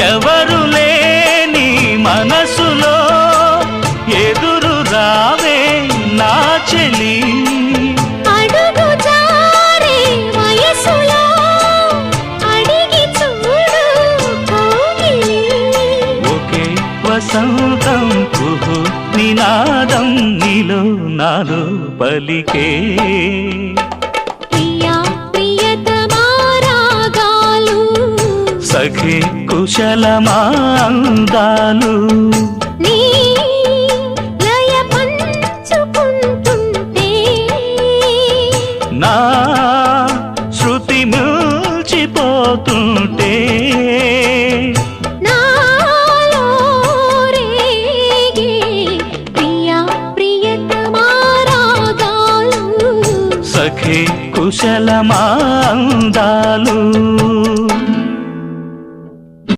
ఎవరు లేని మనసులో ఎదురు రావే నా చెలి అడుగు జారే వయసులో అడిగి చూడు కోగిలి ఒకే వసంతం కుహు నినాదం నీలో నాలో పలికే ప్రియా ప్రియతమా రాగాలు సఖి కుశలమా అందాలు నీ లయ పంచుకుంటుంటే నా శృతి మిల్చిపోతుంటే నాలో రేగే ప్రియా ప్రియతమా రాగాలు సఖి కుశలమా అందాలు